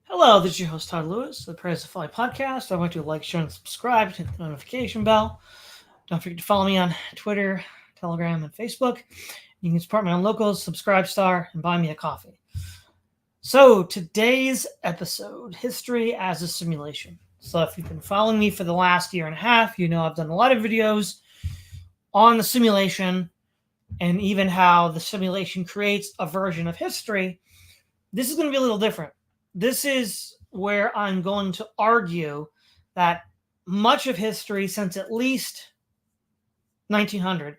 Hello, this is your host, Todd Lewis, of the Falsifying podcast. I want you to like, share, and subscribe, hit the notification bell. Don't forget to follow me on Twitter, Telegram, and Facebook. You can support me on Locals, Subscribe Star, and buy me a coffee. So, today's episode, History as a Simulation. So, if you've been following me for the last year and a half, you know I've done a lot of videos on the simulation and even how the simulation creates a version of history. This is going to be a little different. This is where I'm going to argue that much of history since at least 1900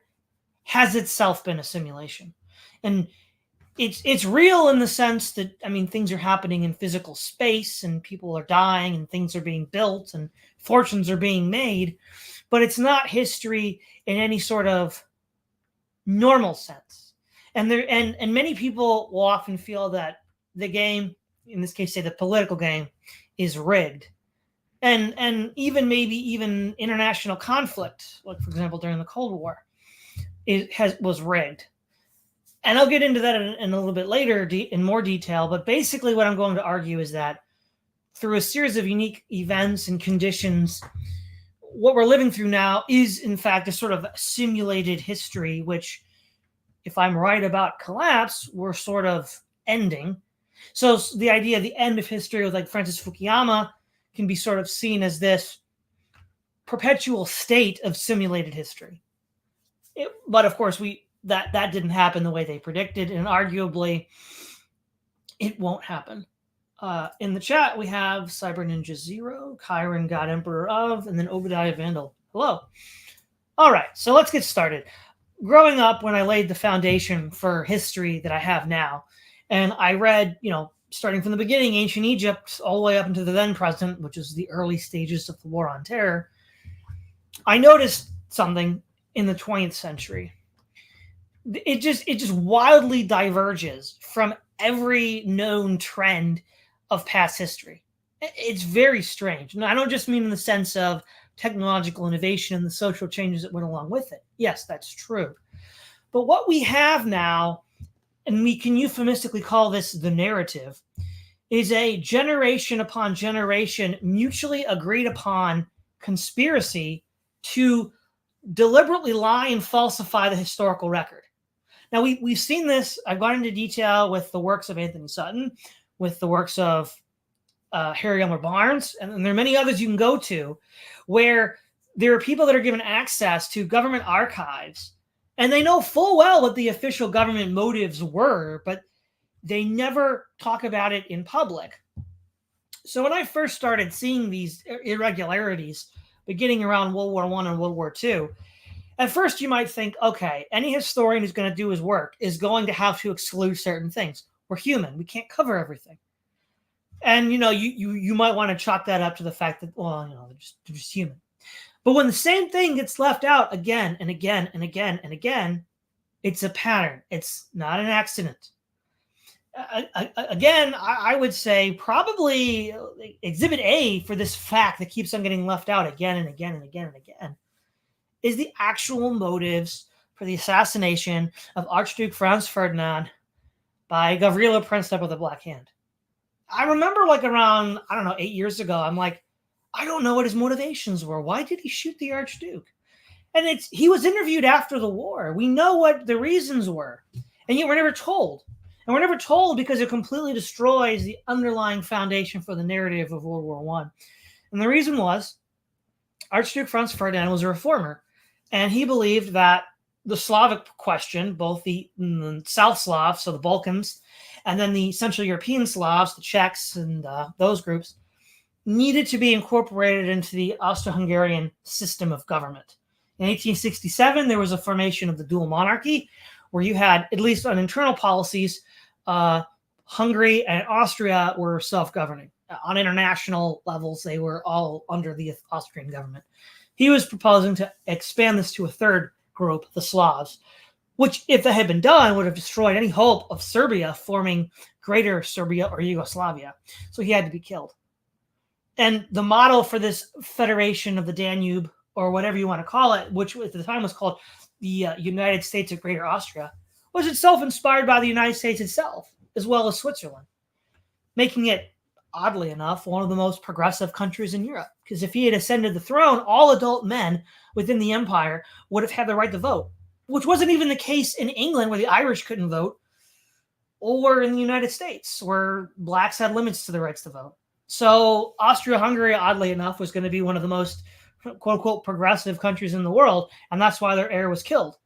has itself been a simulation. And it's real in the sense that, things are happening in physical space and people are dying and things are being built and fortunes are being made, but it's not history in any sort of normal sense. And many people will often feel that the game, in this case, say the political game, is rigged. And even international conflict, like for example during the Cold War, was rigged. And I'll get into that in a little bit later in more detail. But basically what I'm going to argue is that through a series of unique events and conditions, what we're living through now is in fact a sort of simulated history, which, if I'm right about collapse, we're sort of ending. So the idea of the end of history with like Francis Fukuyama can be sort of seen as this perpetual state of simulated history. But of course, that didn't happen the way they predicted, and arguably it won't happen. In the chat, we have Cyber Ninja Zero, Chiron God Emperor of, and then Obadiah Vandal. Hello. All right, so let's get started. Growing up, when I laid the foundation for history that I have now, and I read, starting from the beginning, ancient Egypt, all the way up into the then present, which is the early stages of the War on Terror, I noticed something in the 20th century. It just wildly diverges from every known trend of past history. It's very strange. And I don't just mean in the sense of technological innovation and the social changes that went along with it. Yes, that's true. But what we have now, and we can euphemistically call this the narrative, is a generation upon generation mutually agreed upon conspiracy to deliberately lie and falsify the historical record. Now, we've seen this. I've gone into detail with the works of Anthony Sutton, with the works of Harry Elmer Barnes, and there are many others you can go to, where there are people that are given access to government archives, and they know full well what the official government motives were, but they never talk about it in public. So when I first started seeing these irregularities beginning around World War I and World War II, at first you might think, okay, any historian who's going to do his work is going to have to exclude certain things. We're human. We can't cover everything. And, you might want to chalk that up to the fact that, they're just human. But when the same thing gets left out again and again and again and again, it's a pattern. It's not an accident. Again, I would say probably exhibit A for this fact that keeps on getting left out again and again and again and again is the actual motives for the assassination of Archduke Franz Ferdinand by Gavrilo Princip with a Black Hand. I remember around, 8 years ago, I'm like, I don't know what his motivations were. Why did he shoot the Archduke? And he was interviewed after the war. We know what the reasons were. And yet we're never told. And we're never told because it completely destroys the underlying foundation for the narrative of World War I. And the reason was Archduke Franz Ferdinand was a reformer. And he believed that the Slavic question, both the South Slavs, so the Balkans, and then the Central European Slavs, the Czechs and those groups, needed to be incorporated into the Austro-Hungarian system of government. In 1867, there was a formation of the dual monarchy, where you had, at least on internal policies, Hungary and Austria were self-governing. On international levels, they were all under the Austrian government. He was proposing to expand this to a third group, the Slavs, which, if that had been done, would have destroyed any hope of Serbia forming Greater Serbia or Yugoslavia. So he had to be killed. And the model for this Federation of the Danube, or whatever you want to call it, which at the time was called the United States of Greater Austria, was itself inspired by the United States itself, as well as Switzerland, making it oddly enough, one of the most progressive countries in Europe. Because if he had ascended the throne, all adult men within the empire would have had the right to vote, which wasn't even the case in England, where the Irish couldn't vote, or in the United States, where blacks had limits to their rights to vote. So Austria-Hungary, oddly enough, was going to be one of the most quote-unquote progressive countries in the world, and that's why their heir was killed.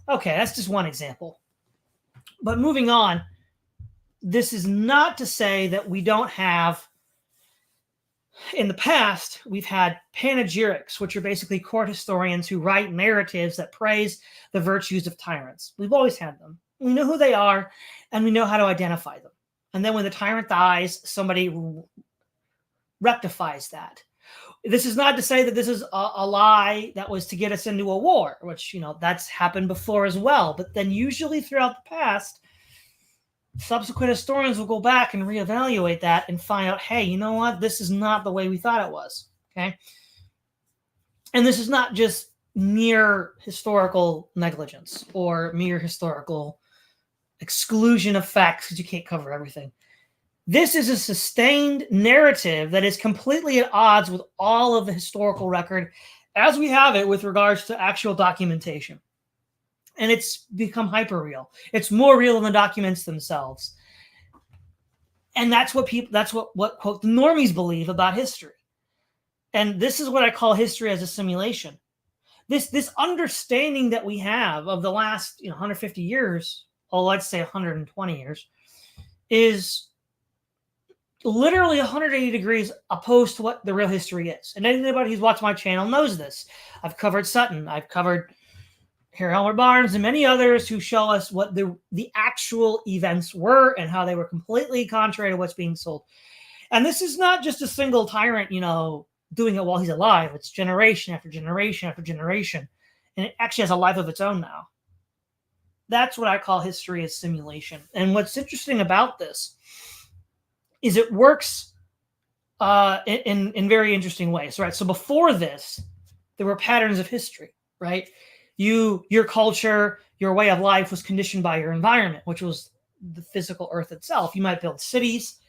Okay, that's just one example. But moving on, this is not to say that we don't have, in the past, we've had panegyrics, which are basically court historians who write narratives that praise the virtues of tyrants. We've always had them. We know who they are, and we know how to identify them. And then when the tyrant dies, somebody rectifies that. This is not to say that this is a lie that was to get us into a war, which, that's happened before as well. But then usually throughout the past, subsequent historians will go back and reevaluate that and find out, hey, you know what? This is not the way we thought it was. Okay. And this is not just mere historical negligence or mere historical exclusion of facts, because you can't cover everything. This is a sustained narrative that is completely at odds with all of the historical record as we have it with regards to actual documentation. And it's become hyper-real. It's more real than the documents themselves. And that's what quote, the normies believe about history. And this is what I call history as a simulation. This understanding that we have of the last 150 years, or let's say 120 years, is literally 180 degrees opposed to what the real history is. And anybody who's watched my channel knows this. I've covered Sutton. I've covered Elmer Barnes and many others who show us what the actual events were and how they were completely contrary to what's being sold. And this is not just a single tyrant, doing it while he's alive. It's generation after generation after generation. And it actually has a life of its own now. That's what I call history as simulation. And what's interesting about this is it works in very interesting ways, right? So before this, there were patterns of history, right? Your culture, your way of life was conditioned by your environment, which was the physical earth itself. You might build cities,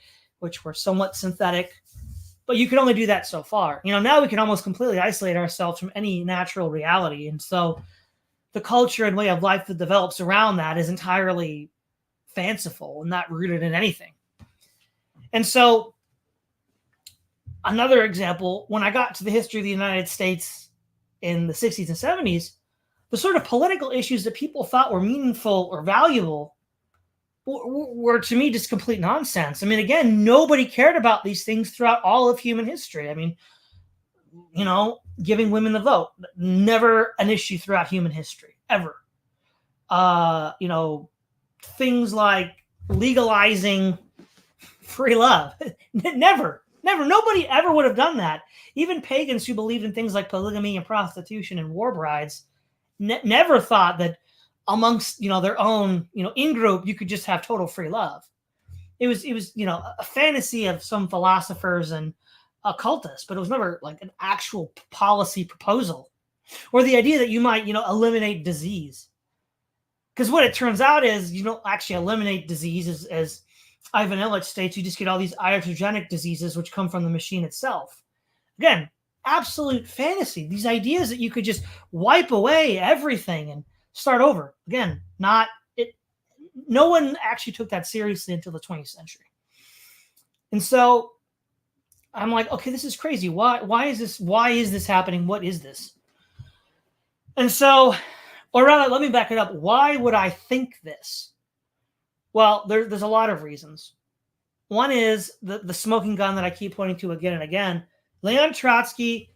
which were somewhat synthetic, but you could only do that so far. Now we can almost completely isolate ourselves from any natural reality. And so the culture and way of life that develops around that is entirely fanciful and not rooted in anything. And so another example, when I got to the history of the United States in the 60s and 70s, the sort of political issues that people thought were meaningful or valuable were to me just complete nonsense. I mean, again, nobody cared about these things throughout all of human history. I mean, giving women the vote, never an issue throughout human history, ever. Things like legalizing free love, never. Nobody ever would have done that. Even pagans who believed in things like polygamy and prostitution and war brides never thought that amongst, their own, in-group, you could just have total free love. It was, a fantasy of some philosophers and occultists, but it was never like an actual policy proposal or the idea that you might, eliminate disease. Because what it turns out is you don't actually eliminate disease, as Ivan Illich states, you just get all these iatrogenic diseases which come from the machine itself. Again, absolute fantasy. These ideas that you could just wipe away everything and start over. Again, no one actually took that seriously until the 20th century. And so I'm like, okay, this is crazy. Why is this happening? What is this? And so, or rather, let me back it up. Why would I think this? Well, there's a lot of reasons. One is the smoking gun that I keep pointing to again and again. Leon Trotsky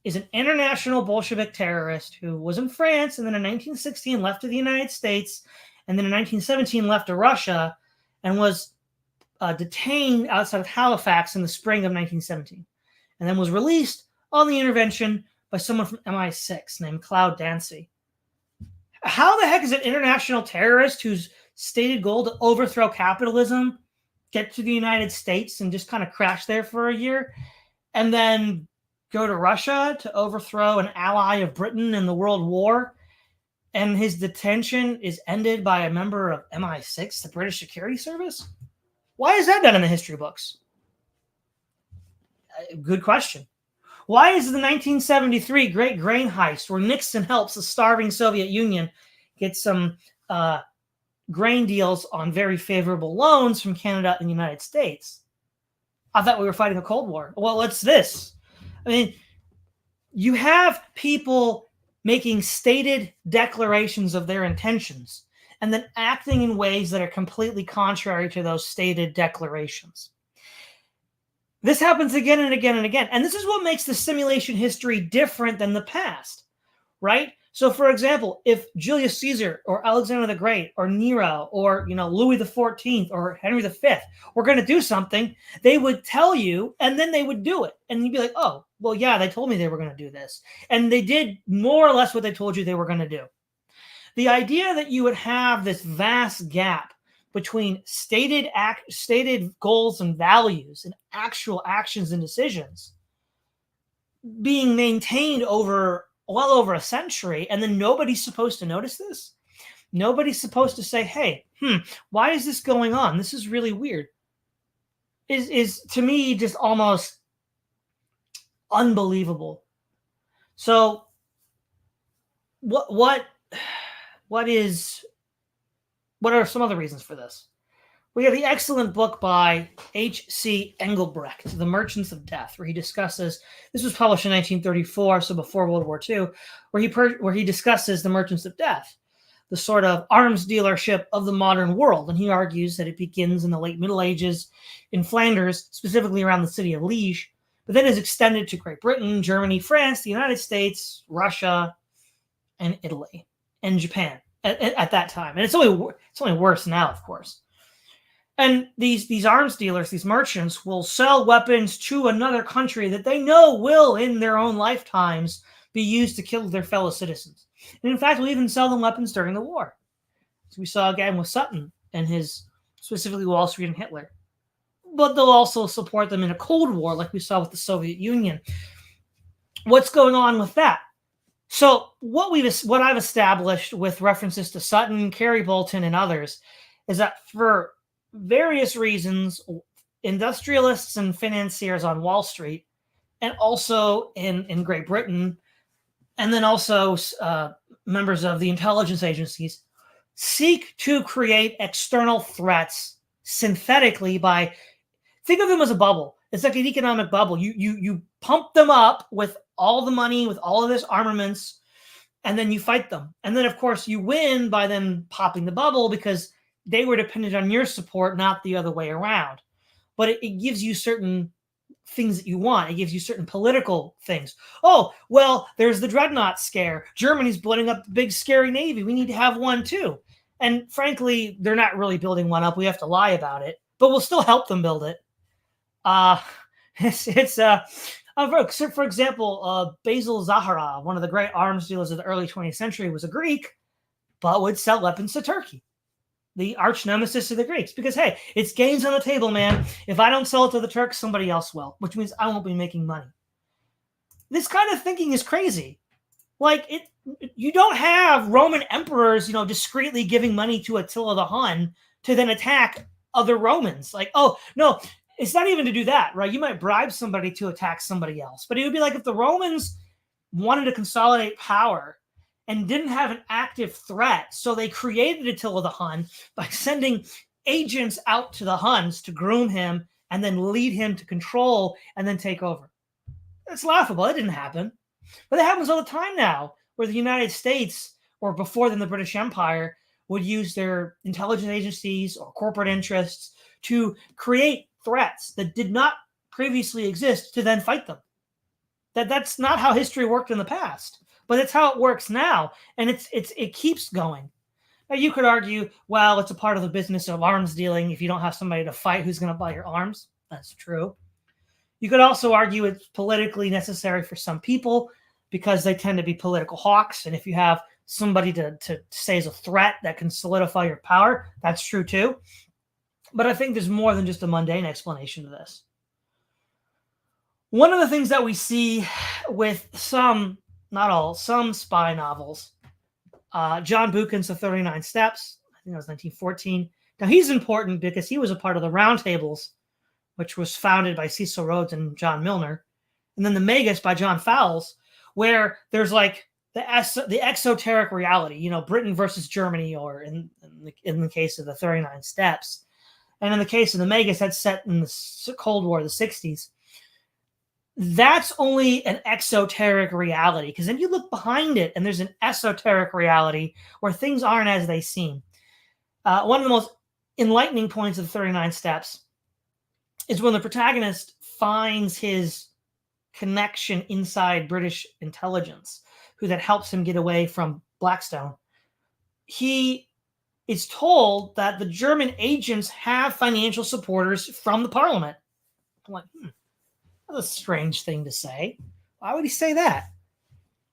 is an international Bolshevik terrorist who was in France and then in 1916 left to the United States and then in 1917 left to Russia and was detained outside of Halifax in the spring of 1917 and then was released on the intervention by someone from MI6 named Cloud Dancy. How the heck is an international terrorist whose stated goal to overthrow capitalism get to the United States and just kind of crash there for a year and then go to Russia to overthrow an ally of Britain in the World War, and his detention is ended by a member of MI6, the British Security Service? Why is that done in the history books? Good question. Why is the 1973 Great Grain Heist, where Nixon helps the starving Soviet Union get some grain deals on very favorable loans from Canada and the United States? I thought we were fighting a Cold War. Well, it's this. I mean, you have people making stated declarations of their intentions and then acting in ways that are completely contrary to those stated declarations. This happens again and again and again. And this is what makes the simulation history different than the past, right? So, for example, if Julius Caesar or Alexander the Great or Nero or Louis XIV or Henry V were going to do something, they would tell you, and then they would do it, and you'd be like, "Oh, well, yeah, they told me they were going to do this," and they did more or less what they told you they were going to do. The idea that you would have this vast gap between stated goals and values and actual actions and decisions being maintained over well over a century, and then nobody's supposed to notice this. Nobody's supposed to say, "Hey, why is this going on? This is really weird." Is to me just almost unbelievable. So, what are some other reasons for this? We have the excellent book by H.C. Engelbrecht, The Merchants of Death, where he discusses, this was published in 1934, so before World War II, where he discusses the merchants of death, the sort of arms dealership of the modern world. And he argues that it begins in the late Middle Ages in Flanders, specifically around the city of Liege, but then is extended to Great Britain, Germany, France, the United States, Russia, and Italy, and Japan at that time. And it's only worse now, of course. And these arms dealers, these merchants, will sell weapons to another country that they know will, in their own lifetimes, be used to kill their fellow citizens. And in fact, will even sell them weapons during the war. So we saw again with Sutton and his, specifically Wall Street and Hitler. But they'll also support them in a Cold War, like we saw with the Soviet Union. What's going on with that? So what I've established with references to Sutton, Kerry Bolton, and others is that for various reasons, industrialists and financiers on Wall Street, and also in Great Britain, and then also members of the intelligence agencies, seek to create external threats synthetically by, think of them as a bubble. It's like an economic bubble. You pump them up with all the money, with all of this armaments, and then you fight them. And then, of course, you win by them popping the bubble because they were dependent on your support, not the other way around. But it gives you certain things that you want. It gives you certain political things. Oh, well, there's the dreadnought scare. Germany's building up the big scary navy. We need to have one too. And frankly, they're not really building one up. We have to lie about it, but we'll still help them build it. For example, Basil Zahara, one of the great arms dealers of the early 20th century, was a Greek, but would sell weapons to Turkey, the arch nemesis of the Greeks, because, hey, it's gains on the table, man. If I don't sell it to the Turks, somebody else will, which means I won't be making money. This kind of thinking is crazy. Like, you don't have Roman emperors, discreetly giving money to Attila the Hun to then attack other Romans. Like, oh, no, it's not even to do that, right? You might bribe somebody to attack somebody else, but it would be like if the Romans wanted to consolidate power and didn't have an active threat, so they created Attila the Hun by sending agents out to the Huns to groom him and then lead him to control and then take over. It's laughable. It didn't happen. But it happens all the time now, where the United States, or before then the British Empire, would use their intelligence agencies or corporate interests to create threats that did not previously exist to then fight them. That's not how history worked in the past, but it's how it works now, and it keeps going. Now, you could argue, well, it's a part of the business of arms dealing. If you don't have somebody to fight, who's going to buy your arms? That's true. You could also argue it's politically necessary for some people because they tend to be political hawks, and if you have somebody to say as a threat that can solidify your power, that's true too. But I think there's more than just a mundane explanation to this. One of the things that we see with some, not all, some spy novels, John Buchan's The 39 Steps, I think that was 1914, Now, he's important because he was a part of the roundtables, which was founded by Cecil Rhodes and John Milner, and then the Magus by John Fowles, where there's like the exoteric reality, Britain versus Germany, or in the case of the 39 Steps. And in the case of the Magus, that's set in the Cold War, the 60s. That's only an exoteric reality, because then you look behind it and there's an esoteric reality where things aren't as they seem. One of the most enlightening points of the 39 Steps is when the protagonist finds his connection inside British intelligence, who that helps him get away from Blackstone. He is told that the German agents have financial supporters from the parliament. I'm like, that's a strange thing to say. Why would he say that?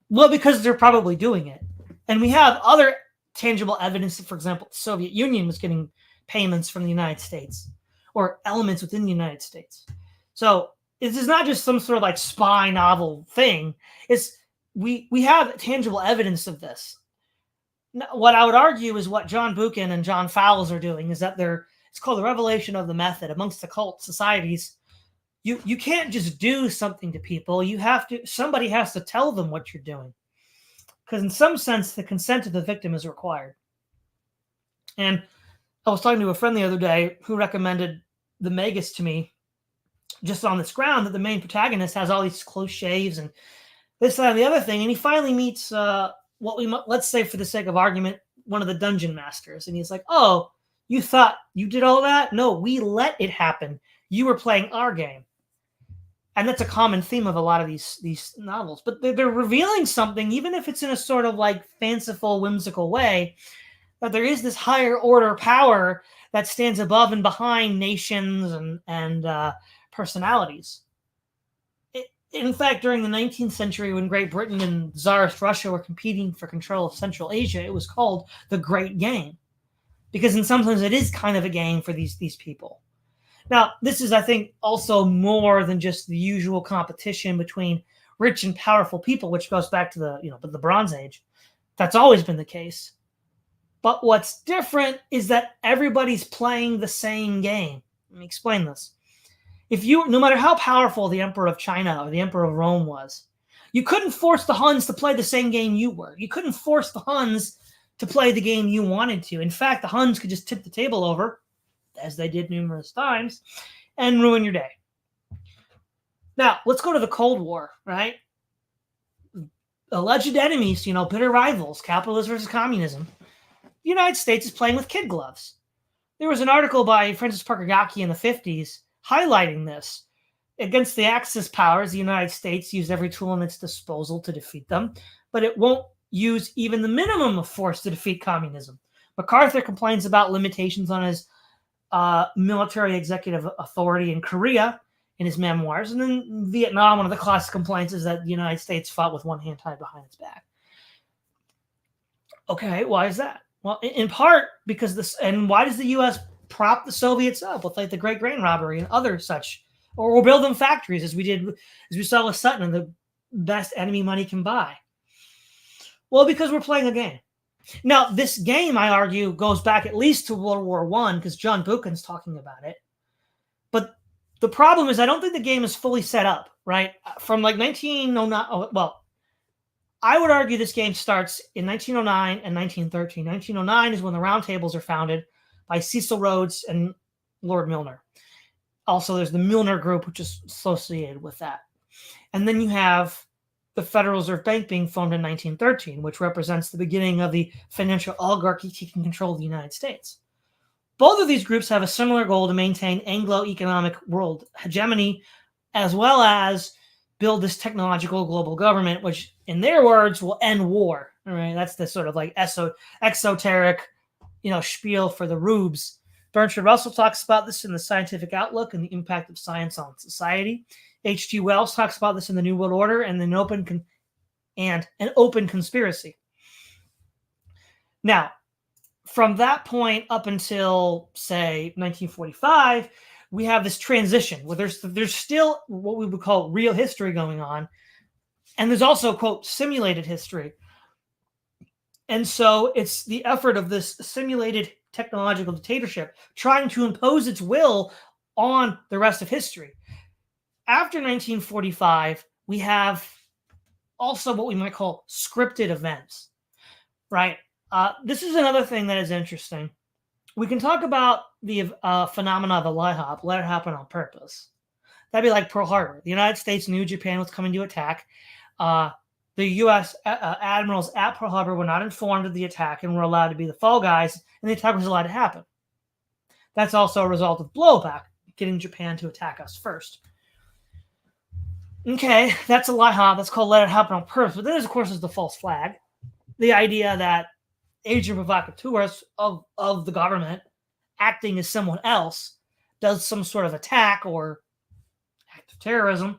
Well, because they're probably doing it. And we have other tangible evidence that, for example, the Soviet Union was getting payments from the United States, or elements within the United States. So this is not just some sort of like spy novel thing. It's we have tangible evidence of this. Now, what I would argue is what John Buchan and John Fowles are doing is that it's called the revelation of the method amongst occult societies. You can't just do something to people. Somebody has to tell them what you're doing. Because in some sense, the consent of the victim is required. And I was talking to a friend the other day who recommended the Magus to me, just on this ground that the main protagonist has all these close shaves and this, that, and the other thing. And he finally meets let's say for the sake of argument, one of the dungeon masters. And he's like, oh, you thought you did all that? No, we let it happen. You were playing our game. And that's a common theme of a lot of these novels. But they're revealing something, even if it's in a sort of like fanciful, whimsical way, that there is this higher order power that stands above and behind nations and personalities. In fact, during the 19th century, when Great Britain and Tsarist Russia were competing for control of Central Asia, it was called the Great Game. Because in some sense, it is kind of a game for these people. Now, this is, I think, also more than just the usual competition between rich and powerful people, which goes back to the Bronze Age. That's always been the case. But what's different is that everybody's playing the same game. Let me explain this. No matter how powerful the Emperor of China or the Emperor of Rome was, you couldn't force the Huns to play the same game you were. You couldn't force the Huns to play the game you wanted to. In fact, the Huns could just tip the table over, as they did numerous times, and ruin your day. Now, let's go to the Cold War, right? Alleged enemies, bitter rivals, capitalism versus communism. The United States is playing with kid gloves. There was an article by Francis Parker Yockey in the 50s highlighting this. Against the Axis powers, the United States used every tool in its disposal to defeat them, but it won't use even the minimum of force to defeat communism. MacArthur complains about limitations on his military executive authority in Korea in his memoirs. And then Vietnam, one of the classic complaints is that the United States fought with one hand tied behind its back. Okay, why is that? Well, in part because and why does the U.S. prop the Soviets up with like the Great Grain Robbery and other such, or we'll build them factories as we saw with Sutton, the best enemy money can buy? Well, because we're playing a game. Now, this game, I argue, goes back at least to World War I, because John Buchan's talking about it. But the problem is I don't think the game is fully set up, right? From like 1909, well, I would argue this game starts in 1909 and 1913. 1909 is when the roundtables are founded by Cecil Rhodes and Lord Milner. Also, there's the Milner Group, which is associated with that. And then you have the Federal Reserve Bank being formed in 1913, which represents the beginning of the financial oligarchy taking control of the United States. Both of these groups have a similar goal to maintain Anglo-economic world hegemony, as well as build this technological global government, which, in their words, will end war. All right, that's the sort of like exoteric, spiel for the rubes. Bertrand Russell talks about this in The Scientific Outlook and the Impact of Science on Society. H.G. Wells talks about this in The New World Order and an open conspiracy. Now, from that point up until, say, 1945, we have this transition where there's still what we would call real history going on, and there's also, quote, simulated history. And so it's the effort of this simulated technological dictatorship, trying to impose its will on the rest of history. After 1945, we have also what we might call scripted events, right? This is another thing that is interesting. We can talk about the phenomena of a lie-hop, let it happen on purpose. That'd be like Pearl Harbor. The United States knew Japan was coming to attack. The U.S. Admirals at Pearl Harbor were not informed of the attack and were allowed to be the fall guys, and the attack was allowed to happen. That's also a result of blowback, getting Japan to attack us first. Okay, that's a lie-hop. That's called let it happen on purpose. But then, of course, is the false flag. The idea that agent provocateurs of the government acting as someone else does some sort of attack or act of terrorism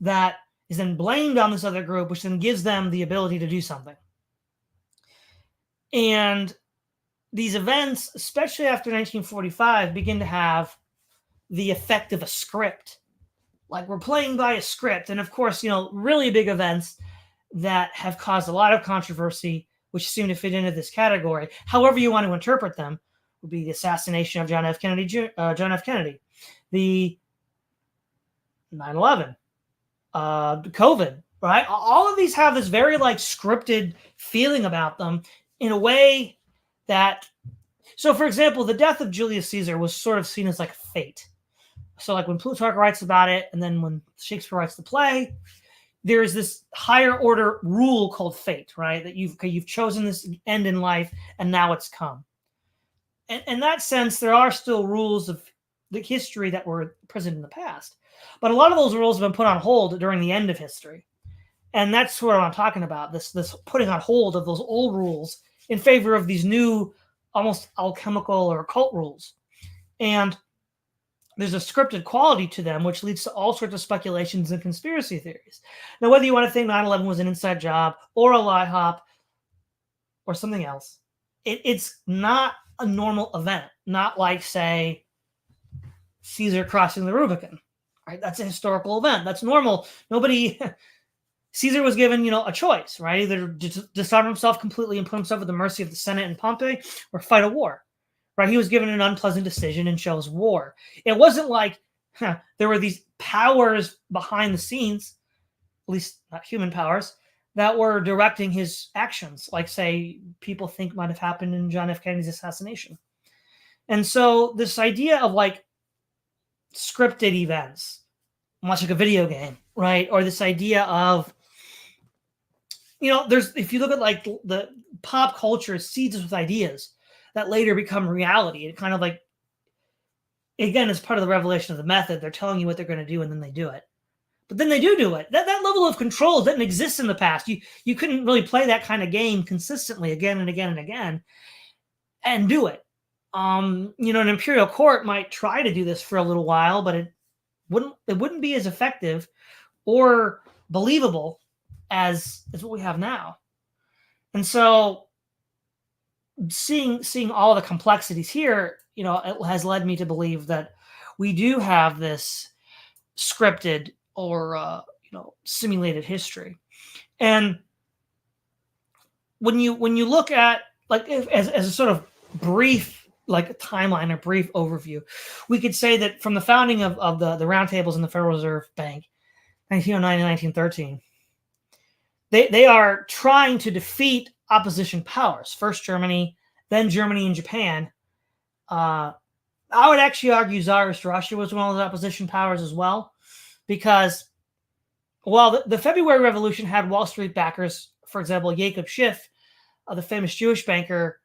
that is then blamed on this other group, which then gives them the ability to do something. And these events, especially after 1945, begin to have the effect of a script. Like we're playing by a script. And of course, really big events that have caused a lot of controversy, which seem to fit into this category, however you want to interpret them, would be the assassination of John F. Kennedy, the 9/11, COVID, right? All of these have this very scripted feeling about them in a way that, so for example, the death of Julius Caesar was sort of seen as like fate. So when Plutarch writes about it, and then when Shakespeare writes the play, there is this higher order rule called fate, right? That you've chosen this end in life, and now it's come. And in that sense, there are still rules of the history that were present in the past. But a lot of those rules have been put on hold during the end of history. And that's what I'm talking about, this putting on hold of those old rules in favor of these new, almost alchemical or occult rules. And there's a scripted quality to them, which leads to all sorts of speculations and conspiracy theories. Now, whether you want to think 9/11 was an inside job or a lie hop or something else, it's not a normal event. Not like, say, Caesar crossing the Rubicon. Right? That's a historical event. That's normal. Caesar was given, a choice, right? Either disarm himself completely and put himself at the mercy of the Senate and Pompey, or fight a war. Right, he was given an unpleasant decision and chose war. It wasn't like there were these powers behind the scenes, at least not human powers, that were directing his actions, like, say, people think might have happened in John F. Kennedy's assassination. And so this idea of scripted events, much like a video game, right? Or this idea of, if you look at the pop culture, it seeds with ideas that later become reality. It kind of again, as part of the revelation of the method, they're telling you what they're going to do and then they do it. But then they do it. That level of control didn't exist in the past. You couldn't really play that kind of game consistently again and again and again and do it. An imperial court might try to do this for a little while, but it wouldn't be as effective or believable as what we have now. And so seeing all the complexities here, it has led me to believe that we do have this scripted or simulated history. And when you look at as a sort of brief a timeline or brief overview, we could say that from the founding of the roundtables in the Federal Reserve Bank, 1909 and 1913, they are trying to defeat opposition powers. First Germany, then Germany and Japan. I would actually argue Tsarist Russia was one of those opposition powers as well, because while the February Revolution had Wall Street backers, for example, Jacob Schiff, the famous Jewish banker,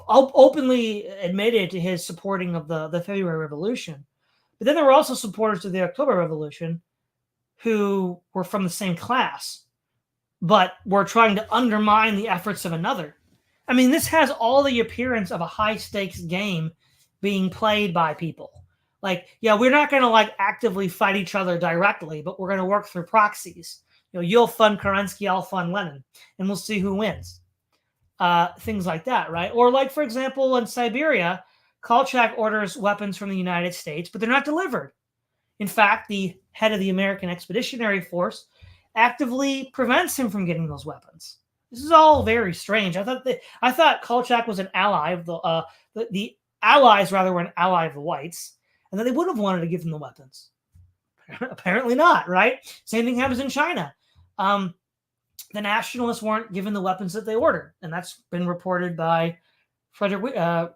openly admitted to his supporting of the February Revolution. But then there were also supporters of the October Revolution who were from the same class, but were trying to undermine the efforts of another. I mean, this has all the appearance of a high-stakes game being played by people. We're not going to actively fight each other directly, but we're going to work through proxies. You'll fund Kerensky, I'll fund Lenin, and we'll see who wins. Things like that, right? Or for example, in Siberia, Kolchak orders weapons from the United States, but they're not delivered. In fact, the head of the American Expeditionary Force actively prevents him from getting those weapons. This is all very strange. I thought Kolchak was an ally of the allies rather were an ally of the whites, and that they would have wanted to give them the weapons. Apparently not, right? Same thing happens in China. The nationalists weren't given the weapons that they ordered, and that's been reported by Frederick Wiedemeyer.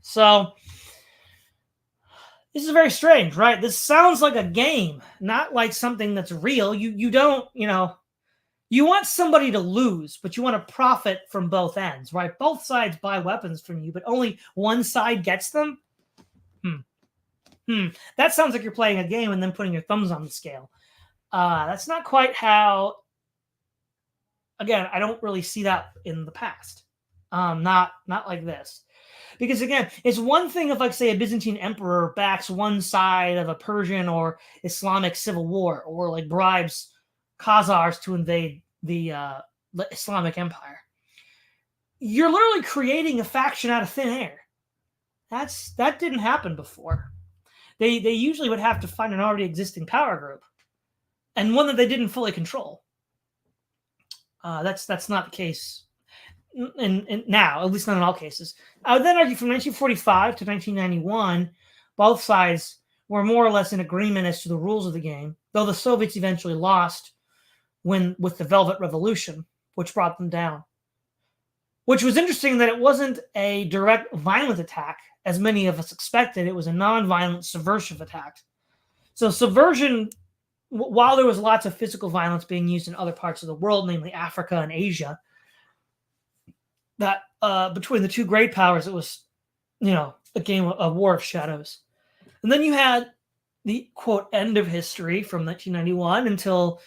So this is very strange, right? This sounds like a game, not like something that's real. You don't, you want somebody to lose, but you want to profit from both ends, right? Both sides buy weapons from you, but only one side gets them. That sounds like you're playing a game and then putting your thumbs on the scale. That's not quite how. Again, I don't really see that in the past. Not like this. Because again, it's one thing if, like, say, a Byzantine emperor backs one side of a Persian or Islamic civil war, or like bribes Khazars to invade the Islamic Empire. You're literally creating a faction out of thin air. That didn't happen before. They usually would have to find an already existing power group, and one that they didn't fully control. That's not the case. And now, at least not in all cases. I would then argue from 1945 to 1991, both sides were more or less in agreement as to the rules of the game, though the Soviets eventually lost with the Velvet Revolution, which brought them down. Which was interesting that it wasn't a direct violent attack, as many of us expected. It was a non-violent subversive attack. So subversion, while there was lots of physical violence being used in other parts of the world, namely Africa and Asia, that between the two great powers, it was, a game of war of shadows. And then you had the, quote, end of history from 1991 until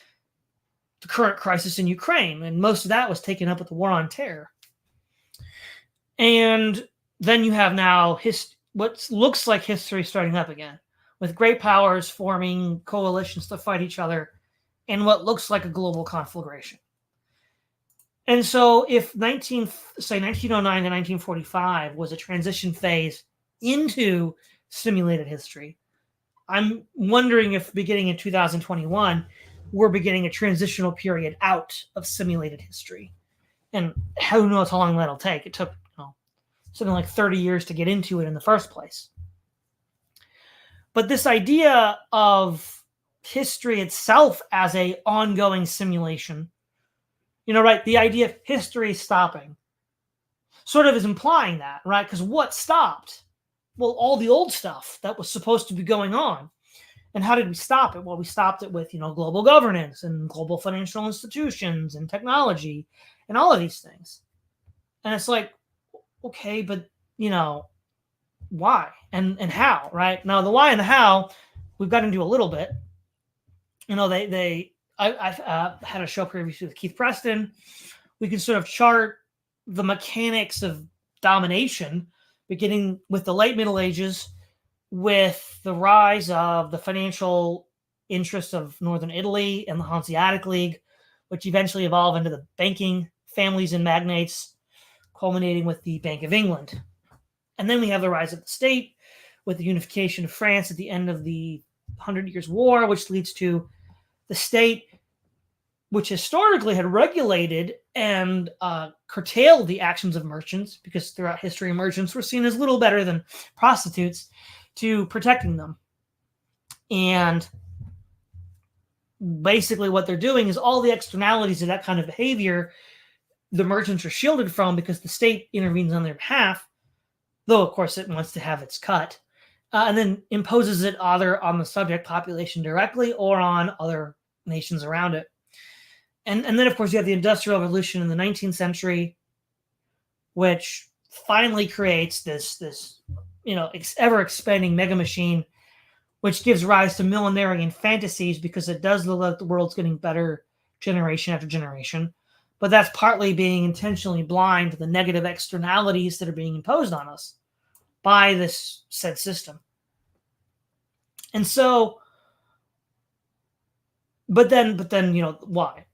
the current crisis in Ukraine. And most of that was taken up with the war on terror. And then you have now what looks like history starting up again, with great powers forming coalitions to fight each other in what looks like a global conflagration. And so if 1909 to 1945 was a transition phase into simulated history, I'm wondering if beginning in 2021, we're beginning a transitional period out of simulated history. And who knows how long that'll take. It took something like 30 years to get into it in the first place. But this idea of history itself as an ongoing simulation, right? The idea of history stopping sort of is implying that, right? Because what stopped? Well, all the old stuff that was supposed to be going on. And how did we stop it? Well, we stopped it with, global governance and global financial institutions and technology and all of these things. And it's like, okay, but, why and how, right? Now, the why and the how, we've got into a little bit. I've had a show previously with Keith Preston. We can sort of chart the mechanics of domination, beginning with the late Middle Ages, with the rise of the financial interests of Northern Italy and the Hanseatic League, which eventually evolved into the banking families and magnates, culminating with the Bank of England. And then we have the rise of the state with the unification of France at the end of the 100 Years' War, which leads to the state, which historically had regulated and curtailed the actions of merchants, because throughout history, merchants were seen as little better than prostitutes, to protecting them. And basically what they're doing is all the externalities of that kind of behavior, the merchants are shielded from because the state intervenes on their behalf, though, of course, it wants to have its cut, and then imposes it either on the subject population directly or on other nations around it. And then, of course, you have the Industrial Revolution in the 19th century, which finally creates this ever-expanding mega machine, which gives rise to millenarian fantasies, because it does look like the world's getting better generation after generation. But that's partly being intentionally blind to the negative externalities that are being imposed on us by this said system. And so, but then, why?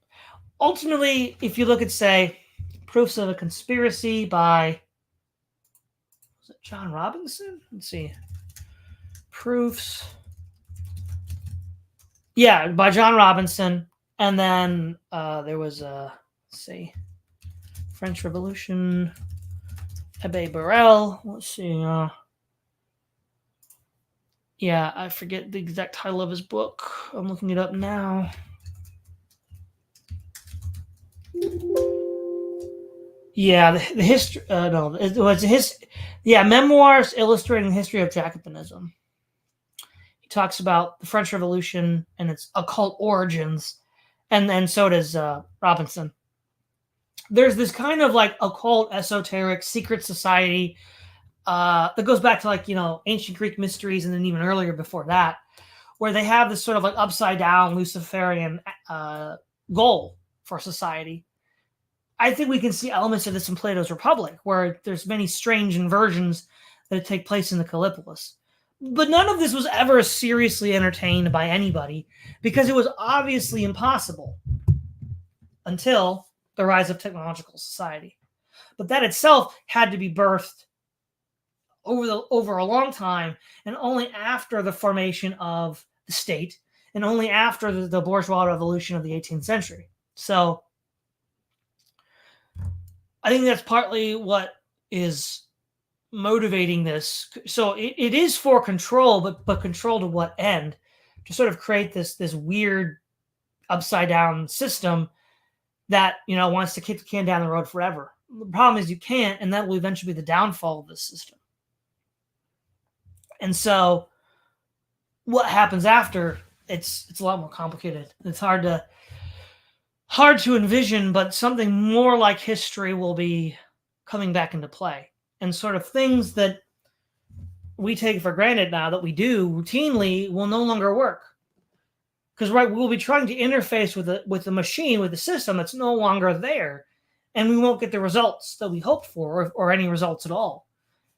Ultimately, if you look at, say, Proofs of a Conspiracy by, was it John Robinson? Let's see. Proofs. Yeah, by John Robinson. And then there was let's see, French Revolution, Abbé Barrel. Let's see. Yeah, I forget the exact title of his book. I'm looking it up now. Yeah, the history. No, it was his. Yeah, memoirs illustrating the history of Jacobinism. He talks about the French Revolution and its occult origins, and so does Robinson. There's this kind of like occult, esoteric, secret society that goes back to like ancient Greek mysteries, and then even earlier before that, where they have this sort of like upside down Luciferian goal for society. I think we can see elements of this in Plato's Republic, where there's many strange inversions that take place in the Callipolis. But none of this was ever seriously entertained by anybody because it was obviously impossible until the rise of technological society. But that itself had to be birthed over a long time, and only after the formation of the state, and only after the bourgeois revolution of the 18th century. So I think that's partly what is motivating this. So it is for control, but control to what end? To sort of create this weird upside down system that wants to kick the can down the road forever. The problem is you can't, and that will eventually be the downfall of this system. And so what happens after, it's a lot more complicated. It's hard to envision, but something more like history will be coming back into play. And sort of things that we take for granted now that we do routinely will no longer work. Because we'll be trying to interface with the machine, with the system that's no longer there, and we won't get the results that we hoped for, or any results at all.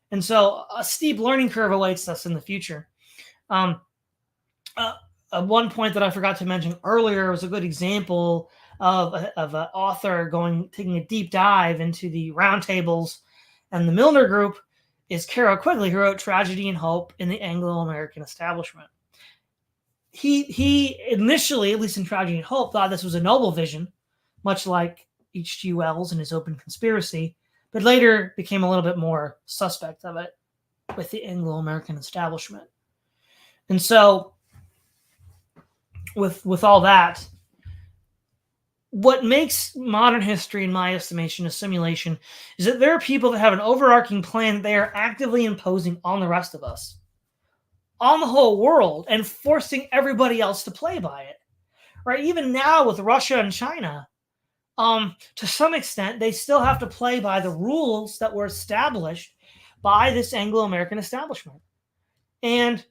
And so a steep learning curve awaits us in the future. One point that I forgot to mention earlier was a good example of an author taking a deep dive into the roundtables and the Milner Group is Carroll Quigley, who wrote Tragedy and Hope in the Anglo-American Establishment. He initially, at least in Tragedy and Hope, thought this was a noble vision, much like H.G. Wells and his Open Conspiracy, but later became a little bit more suspect of it with the Anglo-American Establishment. And so with all that, what makes modern history, in my estimation, a simulation is that there are people that have an overarching plan that they are actively imposing on the rest of us, on the whole world, and forcing everybody else to play by it. Right? Even now with Russia and China, to some extent, they still have to play by the rules that were established by this Anglo-American establishment. And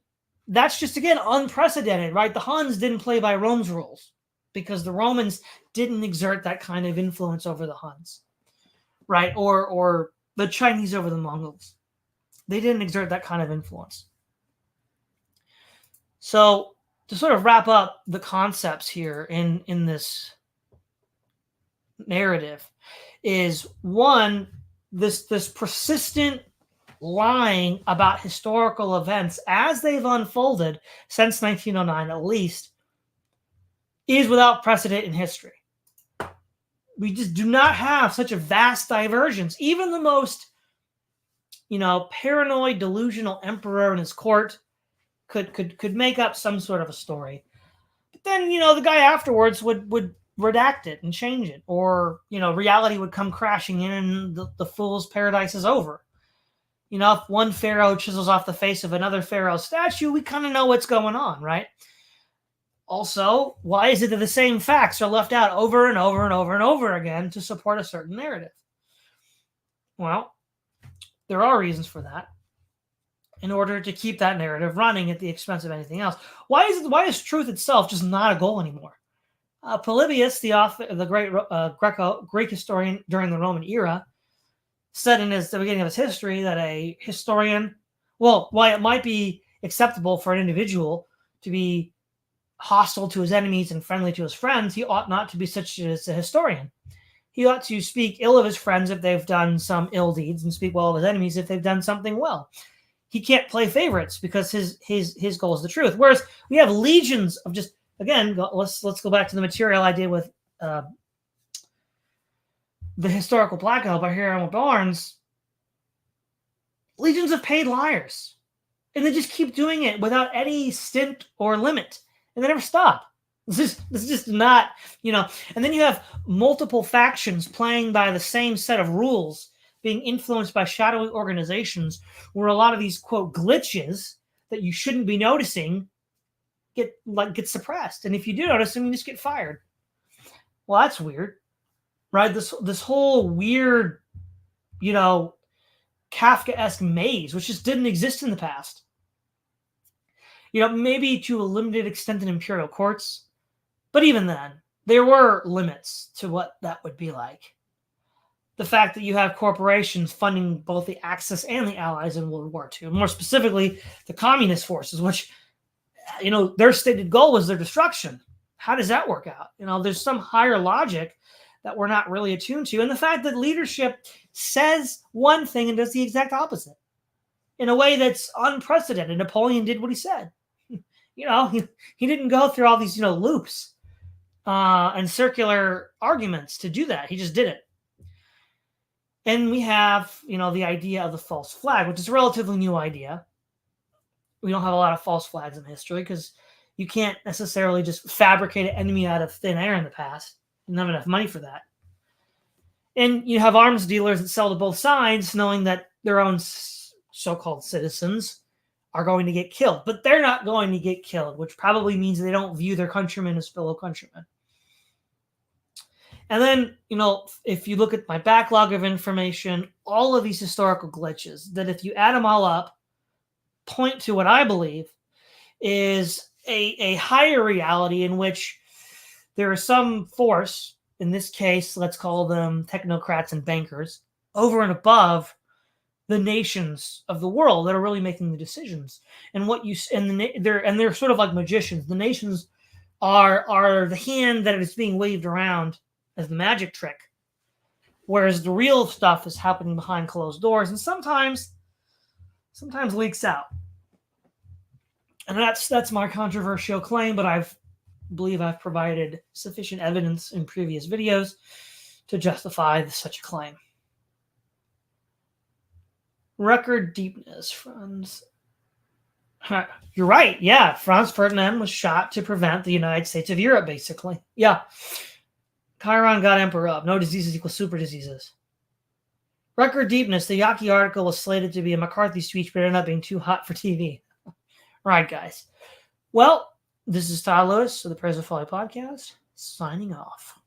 that's just, again, unprecedented, right? The Huns didn't play by Rome's rules because the Romans didn't exert that kind of influence over the Huns, right? Or the Chinese over the Mongols. They didn't exert that kind of influence. So to sort of wrap up the concepts here in this narrative is, one, this persistent lying about historical events as they've unfolded since 1909 at least is without precedent in history. We just do not have such a vast divergence. Even the most, paranoid, delusional emperor and his court could make up some sort of a story. But then, the guy afterwards would redact it and change it. Or, reality would come crashing in and the fool's paradise is over. If one pharaoh chisels off the face of another pharaoh's statue, we kind of know what's going on, right? Also, why is it that the same facts are left out over and over and over and over again to support a certain narrative? Well, there are reasons for that. In order to keep that narrative running at the expense of anything else. Why is truth itself just not a goal anymore? Polybius, the author, the great Greek historian during the Roman era, said in the beginning of his history that a historian, while it might be acceptable for an individual to be hostile to his enemies and friendly to his friends, he ought not to be such as a historian. He ought to speak ill of his friends if they've done some ill deeds, and speak well of his enemies if they've done something well. He can't play favorites because his goal is the truth. Whereas we have legions of just again, let's go back to the material I did with the historical blackout by Harold Barnes. Legions of paid liars, and they just keep doing it without any stint or limit, and they never stop. This is just not, And then you have multiple factions playing by the same set of rules, being influenced by shadowy organizations, where a lot of these quote glitches that you shouldn't be noticing get suppressed, and if you do notice them, you just get fired. Well, that's weird, right? This whole weird, Kafkaesque maze, which just didn't exist in the past. Maybe to a limited extent in imperial courts, but even then, there were limits to what that would be like. The fact that you have corporations funding both the Axis and the Allies in World War II, more specifically the communist forces, which, their stated goal was their destruction. How does that work out? There's some higher logic that we're not really attuned to. And the fact that leadership says one thing and does the exact opposite in a way that's unprecedented. Napoleon did what he said. He didn't go through all these, loops and circular arguments to do that. He just did it. And we have, the idea of the false flag, which is a relatively new idea. We don't have a lot of false flags in history because you can't necessarily just fabricate an enemy out of thin air in the past. You don't have enough money for that. And you have arms dealers that sell to both sides, knowing that their own so-called citizens are going to get killed. But they're not going to get killed, which probably means they don't view their countrymen as fellow countrymen. And then, if you look at my backlog of information, all of these historical glitches, that if you add them all up, point to what I believe is a higher reality in which there is some force, in this case, let's call them technocrats and bankers, over and above the nations of the world that are really making the decisions. And they're sort of like magicians. The nations are the hand that is being waved around as the magic trick, whereas the real stuff is happening behind closed doors and sometimes leaks out. And that's my controversial claim, but I believe I've provided sufficient evidence in previous videos to justify such a claim. Record deepness, Franz. You're right. Yeah, Franz Ferdinand was shot to prevent the United States of Europe, basically. Yeah. Chiron got emperor up. No diseases equal super diseases. Record deepness. The Yaki article was slated to be a McCarthy speech, but it ended up being too hot for TV. Right, guys. Well, this is Todd Lewis of the Praise of Folly podcast, signing off.